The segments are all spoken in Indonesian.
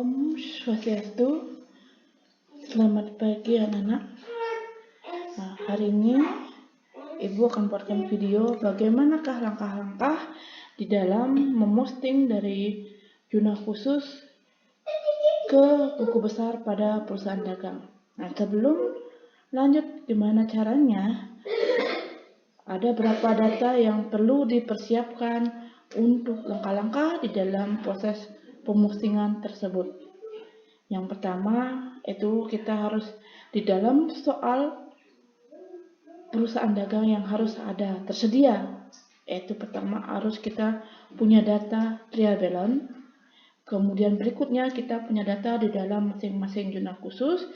Om Swastiastu. Selamat pagi anak-anak. Nah, hari ini Ibu akan buatkan video bagaimanakah langkah-langkah di dalam memosting dari jurnal khusus ke buku besar pada perusahaan dagang. Nah, sebelum lanjut gimana caranya, ada beberapa data yang perlu dipersiapkan untuk langkah-langkah di dalam proses pemustingan tersebut. Yang pertama itu kita harus di dalam soal perusahaan dagang yang harus ada tersedia, yaitu pertama harus kita punya data trial balance. Kemudian berikutnya kita punya data di dalam masing-masing jurnal khusus,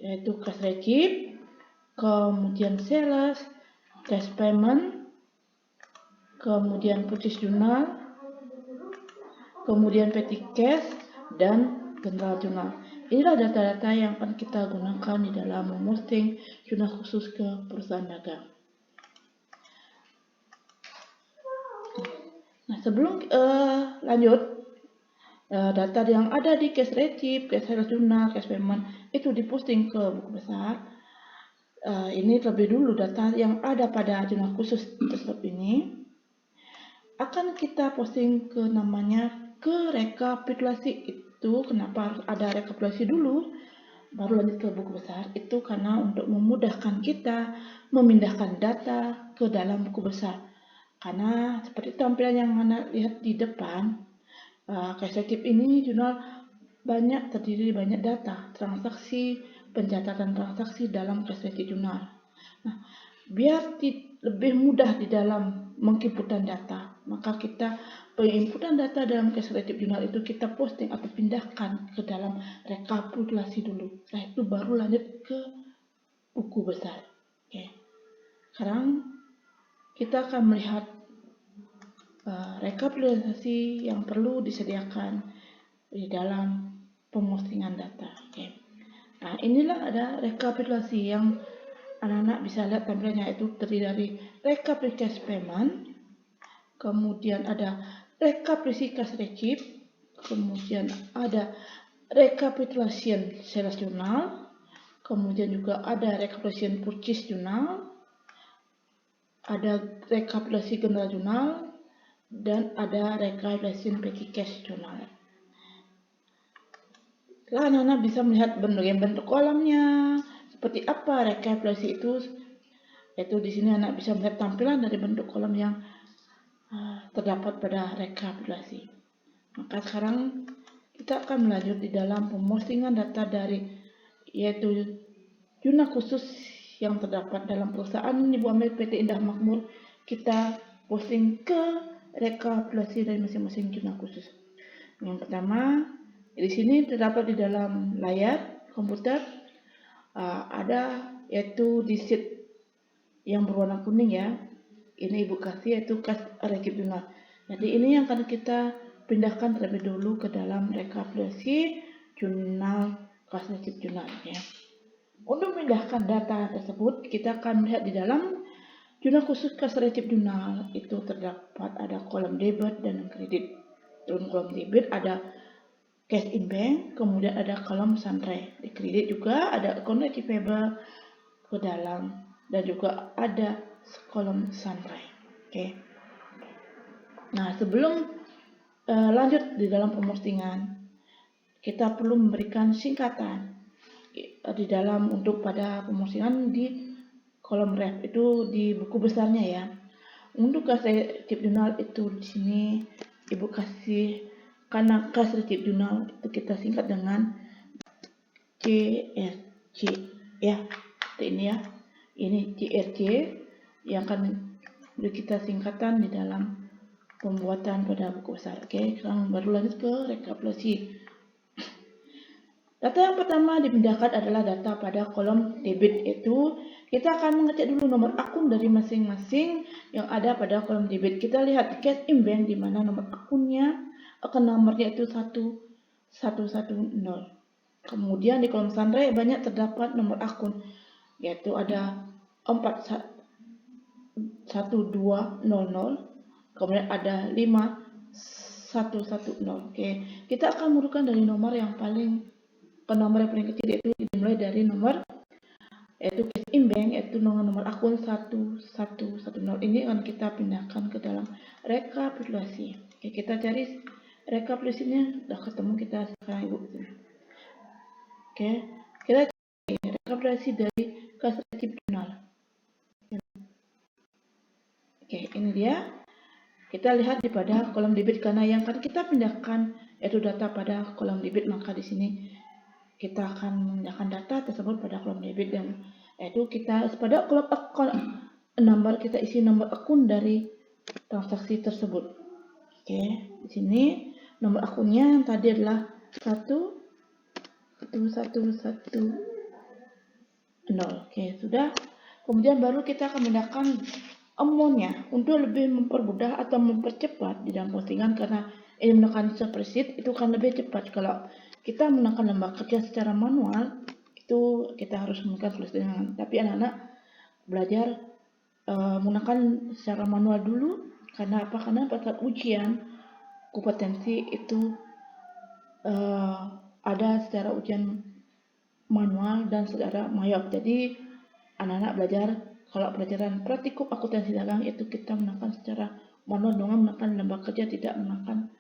yaitu cash receipt, kemudian sales, cash payment, kemudian purchase journal, kemudian petty cash, dan general journal. Inilah data-data yang akan kita gunakan di dalam memosting jurnal khusus ke perusahaan dagang. Nah, sebelum lanjut, data yang ada di cash receipt, cash sales journal, cash payment itu diposting ke buku besar. Ini terlebih dulu data yang ada pada jurnal khusus tersebut ini akan kita posting ke namanya ke rekapitulasi. Itu kenapa harus ada rekapitulasi dulu baru lanjut ke buku besar, itu karena untuk memudahkan kita memindahkan data ke dalam buku besar. Karena seperti tampilan yang Anda lihat di depan, cash receipt ini jurnal terdiri banyak data transaksi, pencatatan transaksi dalam cash receipt jurnal. Nah, biar lebih mudah di dalam menginputan data, maka kita penginputan data dalam cash receipt jurnal itu kita posting atau pindahkan ke dalam rekapitulasi dulu. Nah, itu baru lanjut ke buku besar. Oke. Sekarang kita akan melihat rekapitulasi yang perlu disediakan di dalam pemostingan data. Oke. Nah, inilah ada rekapitulasi yang anak-anak bisa lihat tampilannya, itu terdiri dari rekapitulasi cash payment, kemudian ada rekapitulasi cash receipt, kemudian ada rekapitulasi sales journal, kemudian juga ada rekapitulasi purchase journal, ada rekapitulasi general journal, dan ada rekapitulasi petty cash journal. Setelah anak-anak bisa melihat bentuk kolomnya, seperti apa rekapitulasi itu, yaitu di sini anak bisa melihat tampilan dari bentuk kolom yang terdapat pada rekapitulasi. Maka sekarang kita akan melanjut di dalam pemostingan data dari yaitu jurnal khusus yang terdapat dalam perusahaan Ibu Amel PT Indah Makmur. Kita posting ke rekapitulasi dari masing-masing jurnal khusus. Yang pertama, di sini terdapat di dalam layar komputer ada yaitu di sheet yang berwarna kuning ya. Ini Ibu kasih yaitu cash receipt jurnal. Jadi ini yang akan kita pindahkan terlebih dulu ke dalam rekapitulasi jurnal cash receipt jurnal ya. Untuk memindahkan data tersebut, kita akan melihat di dalam jurnal khusus cash receipt jurnal itu terdapat ada kolom debit dan kredit. Dalam kolom debit ada cash in bank, kemudian ada kolom sundry. Di kredit juga ada account receivable ke dalam dan juga ada kolom sundry. Oke. Nah, sebelum lanjut di dalam pemostingan, kita perlu memberikan singkatan di dalam untuk pada pemostingan di kolom ref itu di buku besarnya ya. Untuk cash receipt jurnal itu di sini Ibu kasih, karena cash receipt jurnal itu kita singkat dengan CRJ ya. Ini ya. Ini CRJ yang akan kita singkatan di dalam pembuatan pada buku besar. Oke, sekarang baru lanjut ke rekapitulasi. Data yang pertama dipindahkan adalah data pada kolom debit, itu kita akan mengecek dulu nomor akun dari masing-masing yang ada pada kolom debit. Kita lihat di cash in bank di mana nomor akunnya, akun nomornya itu 1110. Kemudian di kolom sundry banyak terdapat nomor akun, yaitu ada 41200, kemudian ada 511, 110. Oke, kita akan mengurutkan dari nomor yang paling ke nomor yang paling kecil, yaitu dimulai dari nomor yaitu cash in bank, yaitu nomor akun 1110. Ini akan kita pindahkan ke dalam rekapitulasi. Oke, kita cari rekapitulasinya, sudah ketemu kita sekarang Ibu. Oke, kita cari rekapitulasi dari kas receipt jurnal. Oke, ini dia. Kita lihat di pada kolom debit, karena yang akan kita pindahkan yaitu data pada kolom debit, maka di sini kita akan memindahkan data tersebut pada kolom debit, dan yaitu kita pada kolom nomor, kita isi nomor akun dari transaksi tersebut. Oke, di sini nomor akunnya yang tadi adalah 1110. Oke, sudah. Kemudian baru kita akan memindahkan amount-nya untuk lebih mempermudah atau mempercepat di dalam postingan, karena ini menggunakan spreadsheet itu akan lebih cepat. Kalau kita menggunakan lembar kerja secara manual itu kita harus menggunakan postingan, tapi anak-anak belajar menggunakan secara manual dulu. Karena apa? Karena pada ujian kompetensi itu ada secara ujian manual dan secara mayop. Jadi anak-anak belajar kalau pelajaran praktikum akuntansi dagang itu kita menggunakan secara manual dengan menggunakan lembar kerja, tidak menggunakan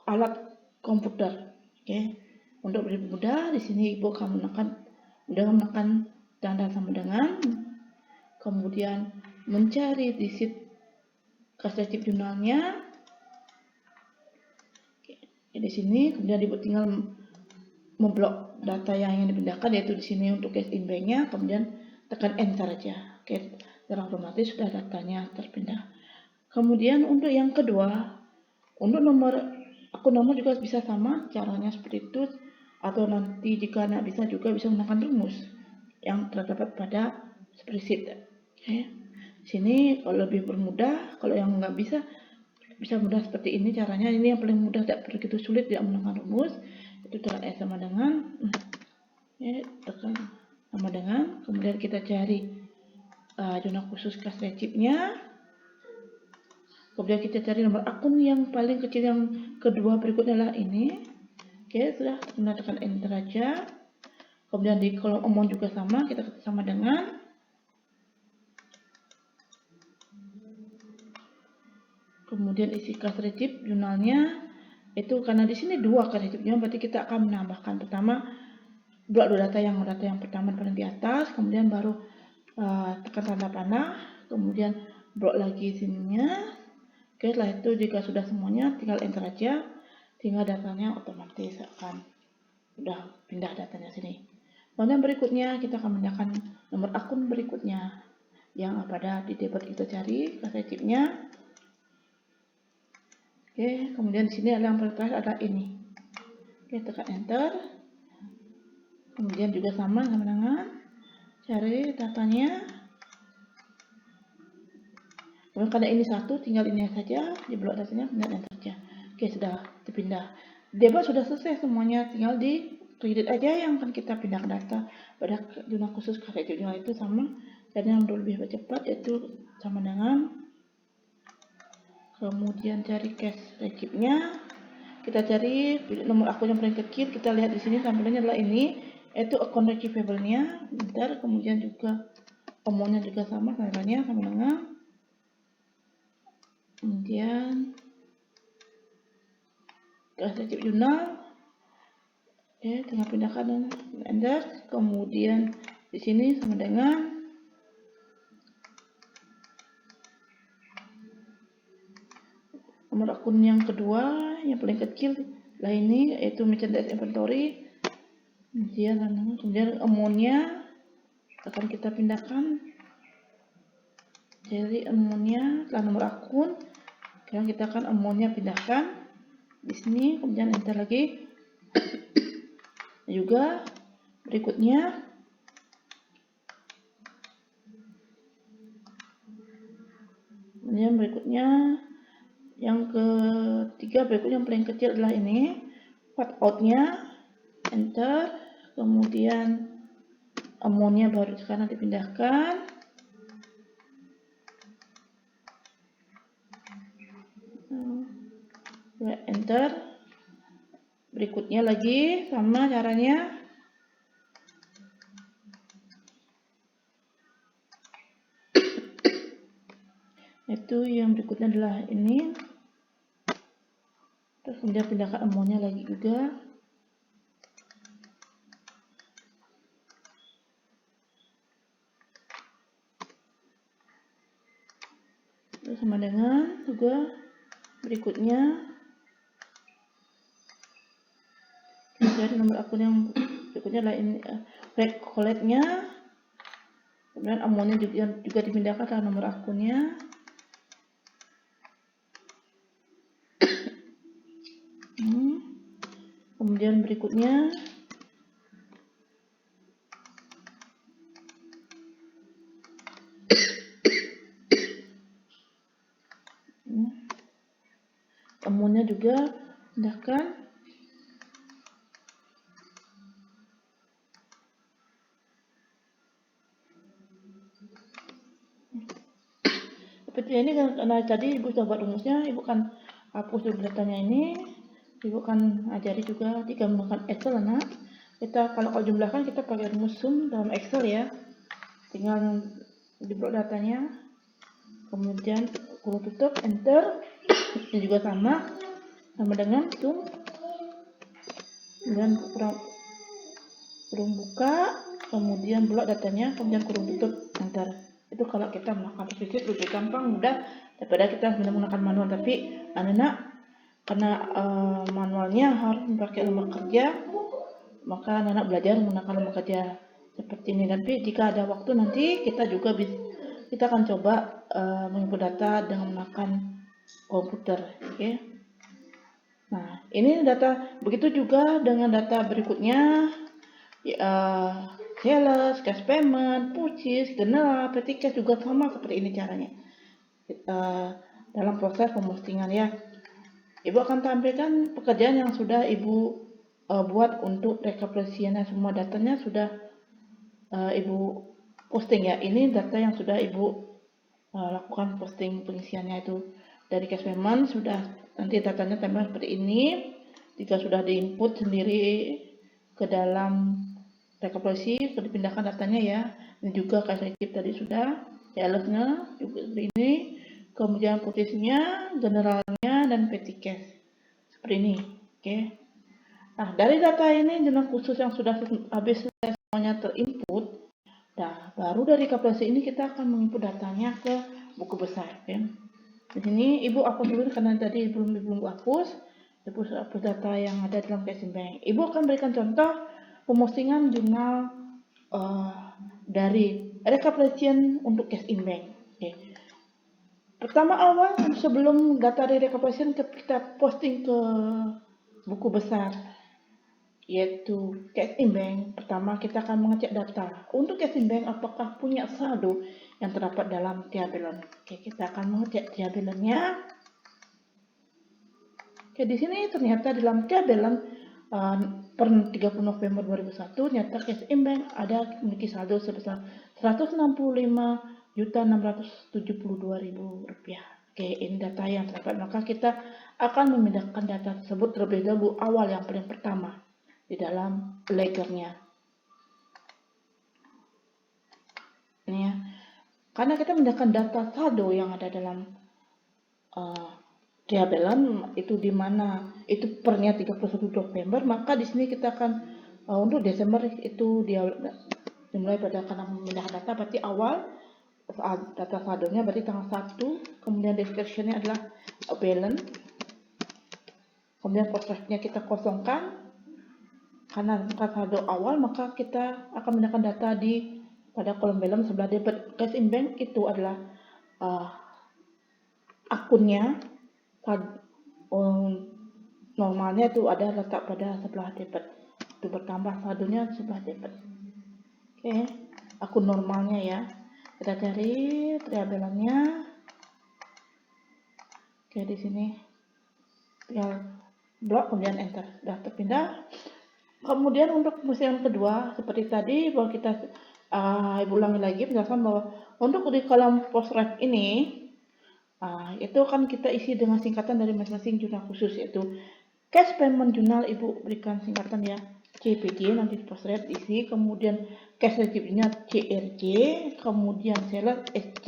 alat komputer. Oke, untuk lebih mudah di sini Ibu akan menggunakan tanda sama dengan, kemudian mencari receipt kas receipt jurnalnya. Oke, di sini kemudian Ibu tinggal memblok data yang ingin dipindahkan, yaitu di sini untuk cash in bank-nya, kemudian tekan enter aja. Oke, secara otomatis sudah datanya terpindah. Kemudian untuk yang kedua, untuk nomor akun nomor juga bisa sama caranya seperti itu, atau nanti jika tidak bisa juga bisa menggunakan rumus yang terdapat pada spreadsheet. Oke, di sini kalau lebih bermudah, kalau yang nggak bisa mudah seperti ini caranya. Ini yang paling mudah, tidak begitu sulit, tidak menggunakan rumus. Itu tekan sama dengan, tekan sama dengan, kemudian kita cari zona khusus kas receipt-nya, kemudian kita cari nomor akun yang paling kecil yang kedua berikutnya adalah ini. Oke, sudah, kita tekan enter aja. Kemudian di kolom amount juga sama, kita sama dengan, kemudian isi kas receipt jurnalnya. Itu karena di sini dua kas receipt-nya, berarti kita akan menambahkan pertama blok data yang pertama paling di atas, kemudian baru tekan tanda panah, kemudian blok lagi sininya. Oke, setelah itu jika sudah semuanya tinggal enter aja, tinggal datanya otomatis akan sudah pindah datanya sini. Kemudian berikutnya kita akan memindahkan nomor akun berikutnya yang pada di debit, kita cari kas receipt-nya. Oke, kemudian di sini ada yang pertama ada ini. Oke, tekan enter. Kemudian juga sama dengan cari datanya. Kemudian karena ini satu, tinggal ini saja di blok datanya, kemudian enter saja. Oke, sudah dipindah. Debit sudah selesai semuanya, tinggal di kredit aja yang akan kita pindahkan data pada zona khusus kas receipt jurnal itu sama. Dan yang lebih cepat yaitu sama dengan, kemudian cari cash receipt-nya. Kita cari nomor akun yang paling kecil, kita lihat di sini tampilannya adalah ini, yaitu account receivable-nya. Bentar, kemudian juga amount-nya juga sama, tampilannya sama dengan, kemudian kas receipt jurnal. Oke, tinggal pindahkan dan enter. Kemudian di sini sama dengan, nomor akun yang kedua yang paling kecil lah ini, yaitu merchandise inventory. Kemudian amount-nya akan kita pindahkan, jadi amount-nya setelah nomor akun, sekarang kita akan amount-nya pindahkan di sini, kemudian enter lagi. Juga berikutnya yang ketiga, berikutnya yang paling kecil adalah ini, part out-nya, enter. Kemudian amount-nya baru sekarang dipindahkan. enter. Berikutnya lagi sama caranya. Itu yang berikutnya adalah ini. Terus kemudian pindahkan amonnya lagi juga. Terus sama dengan juga berikutnya. Jadi nomor akun yang berikutnya adalah ini, collect-nya. Kemudian amonnya juga dipindahkan ke nomor akunnya. Kemudian berikutnya amonnya juga pindahkan. Seperti ini karena tadi ibu sudah buat rumusnya, ibu kan hapus dulu datanya ini, ibu kan ajari juga jika menggunakan Excel anak. Kita kalau jumlahkan kita pakai rumus sum dalam Excel ya, tinggal di blok datanya, kemudian kurung tutup enter. Ini juga sama dengan sum, kemudian kurung buka, kemudian blok datanya, kemudian kurung tutup enter. Itu kalau kita melakukan spreadsheet lebih gampang, mudah daripada kita menggunakan manual. Tapi anak-anak karena manualnya harus memakai lembar kerja, maka anak-anak belajar menggunakan lembar kerja seperti ini. Tapi jika ada waktu nanti kita juga kita akan coba menginput data dengan menggunakan komputer. Oke. Nah, ini data. Begitu juga dengan data berikutnya. Sales, cash payment, purchase, general, petty cash juga sama seperti ini caranya. Dalam proses pemustingan ya, ibu akan tampilkan pekerjaan yang sudah ibu buat untuk rekapitulasinya. Semua datanya sudah ibu posting ya. Ini data yang sudah ibu lakukan posting pengisiannya itu. Dari cash payment sudah, nanti datanya tambah seperti ini. Jika sudah diinput sendiri ke dalam rekapitulasi, dipindahkan datanya ya. Ini juga cash receipt tadi sudah, sales-nya juga seperti ini, kemudian purchase-nya, generalnya, dan petty cash seperti ini. Oke. Nah, dari data ini dengan khusus yang sudah habis semuanya terinput, nah baru dari rekapitulasi ini kita akan menginput datanya ke buku besar. Oke. Di sini ibu hapus dulu karena tadi belum hapus. Ibu hapus data yang ada dalam casing bank. Ibu akan berikan contoh pemustingan jurnal dari rekapitulasi untuk cash in bank. Okay. Pertama awal sebelum data dari rekapitulasi kita posting ke buku besar, yaitu cash in bank. Pertama kita akan mengecek data untuk cash in bank apakah punya saldo yang terdapat dalam tabelon. Oke, kita akan mengecek tabelonnya. Oke, di sini ternyata dalam tabelon per 30 November 2001 ternyata cash in bank ada memiliki saldo sebesar Rp165.672.000. Oke, ini data yang terdapat. Maka kita akan memindahkan data tersebut terlebih dahulu awal yang paling pertama di dalam ledgernya. Ini ya. Karena kita memindahkan data saldo yang ada dalam tabelon itu di mana itu pernya 31 November, maka di sini kita akan untuk Desember itu dia dimulai pada karena memindahkan data berarti awal data saldonya berarti tanggal 1, kemudian description-nya adalah balance, kemudian prosesnya kita kosongkan karena bukan saldo awal, maka kita akan memindahkan data di pada kolom balance sebelah debit. Cash in bank itu adalah akunnya. Normalnya itu ada letak pada sebelah debit, itu bertambah saldonya sebelah debit. Oke, akun normalnya ya, kita cari tabelonnya. Oke, di sini tinggal blok kemudian enter, sudah terpindah. Kemudian untuk yang kedua seperti tadi bahwa kita ibu ulangi lagi penjelasan bahwa untuk di kolom post ref ini Itu kan kita isi dengan singkatan dari masing-masing jurnal khusus, yaitu cash payment jurnal Ibu berikan singkatan ya CPJ, nanti post-rate isi, kemudian cash receipt-nya CRJ, kemudian seller SC,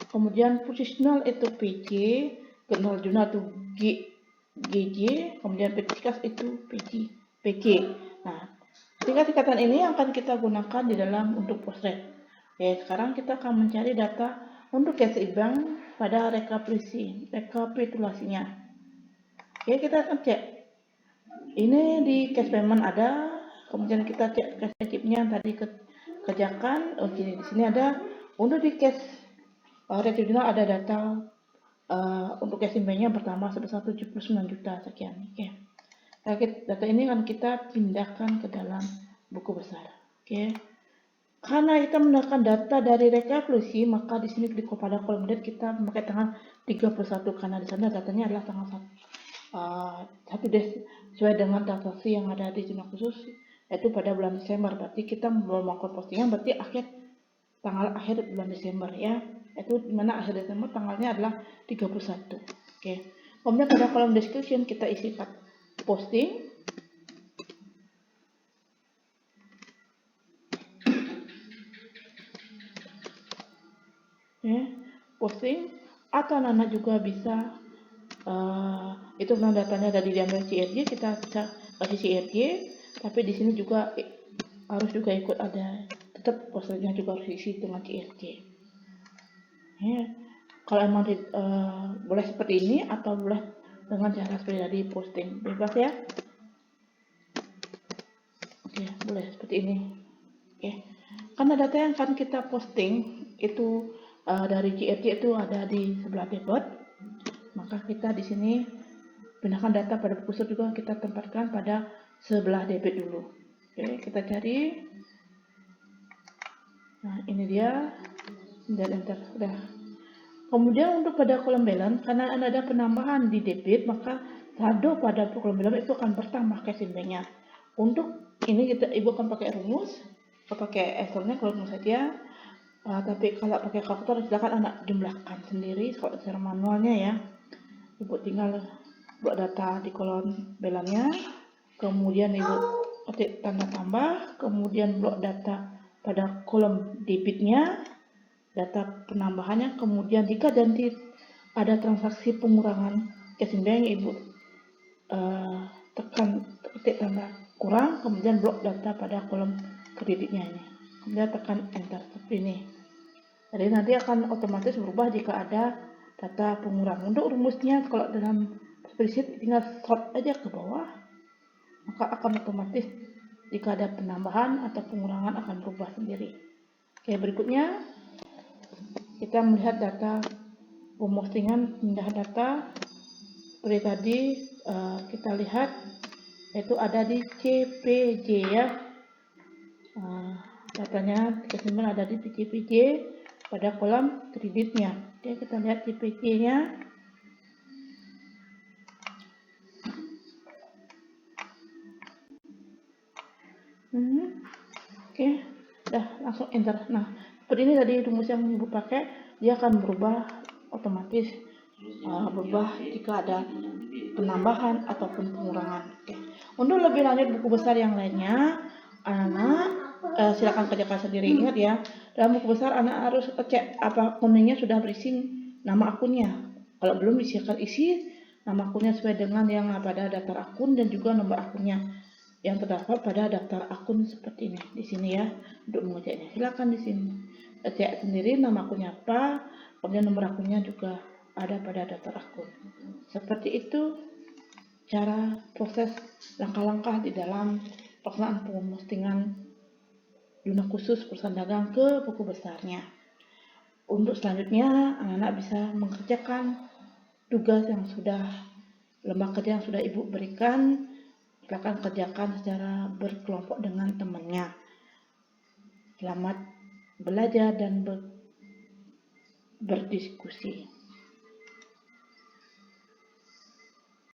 kemudian positional itu PC, general jurnal itu GJ, kemudian petty cash itu PC. Nah, singkatan ini akan kita gunakan di dalam untuk post-rate. Sekarang kita akan mencari data untuk cash bank pada rekapitulasinya. Kita akan cek. Ini di cash payment ada, kemudian kita cek cash receipt-nya tadi kerjakan. Di sini ada untuk di cash receipt ada data untuk cash bank-nya pertama sebesar 79 juta sekian. Data ini akan kita pindahkan ke dalam buku besar. Karena kita menggunakan data dari rekapitulasi, maka di sini pada kolom date kita memakai tanggal 31 karena di sana datanya adalah tanggal 1 sesuai dengan transaksi yang ada di jurnal khusus, yaitu pada bulan Desember. Berarti kita melakukan postingan berarti tanggal akhir bulan Desember ya, yaitu dimana akhir Desember tanggalnya adalah 31. Kemudian pada kolom description kita isi posting. Posting atau anak juga bisa itu memang datanya dari diambil CRJ, kita bisa kasih CRJ, tapi di sini juga harus juga ikut ada tetap posternya juga harus isi dengan CRJ. Kalau emang boleh seperti ini atau boleh dengan cara seperti tadi posting, bebas ya. Boleh seperti ini. Karena data yang akan kita posting itu dari CRJ itu ada di sebelah debit, maka kita di sini pindahkan data pada buku besar juga kita tempatkan pada sebelah debit dulu. Kita cari. Nah, ini dia, dan enter sudah. Kemudian untuk pada kolom balance, karena ada penambahan di debit, maka saldo pada kolom balance itu akan bertambah cash bank-nya. Untuk ini Ibu akan pakai rumus, pakai Excel-nya kalau saja. Tapi kalau pakai kalkulator silakan anak jumlahkan sendiri kalau secara manualnya ya. Ibu tinggal buat data di kolom balance-nya, kemudian Ibu ketik tanda tambah, kemudian blok data pada kolom debitnya, data penambahannya, kemudian jika nanti ada transaksi pengurangan cash bank, Ibu ketik tanda kurang, kemudian blok data pada kolom kreditnya ini, kemudian tekan enter seperti ini. Jadi nanti akan otomatis berubah jika ada data pengurangan. Untuk rumusnya kalau dalam spreadsheet tinggal sort aja ke bawah, maka akan otomatis jika ada penambahan atau pengurangan akan berubah sendiri. Berikutnya kita melihat data pemostingan pindah data seperti tadi. Kita lihat itu ada di CPJ ya. Datanya kesimpulan ada di CPJ pada kolom kreditnya. Kita lihat CPJ-nya. Dah langsung enter. Nah, seperti ini tadi rumus yang Ibu pakai, dia akan berubah otomatis, berubah jika ada penambahan ataupun pengurangan. Untuk lebih lanjut buku besar yang lainnya, anak silakan kerjakan sendiri. Ingat ya, dalam buku besar anak harus cek apa akunnya sudah berisi nama akunnya. Kalau belum silakan isi nama akunnya sesuai dengan yang pada daftar akun dan juga nomor akunnya yang terdapat pada daftar akun seperti ini di sini ya. Untuk mengeceknya silakan di sini cek sendiri nama akunnya apa, kemudian nomor akunnya juga ada pada daftar akun. Seperti itu cara proses langkah-langkah di dalam pelaksanaan pemostingan jurnal khusus perusahaan dagang ke buku besarnya. Untuk selanjutnya anak-anak bisa mengerjakan tugas yang sudah lembar kerja yang sudah Ibu berikan. Silakan kerjakan secara berkelompok dengan temannya. Selamat belajar dan berdiskusi.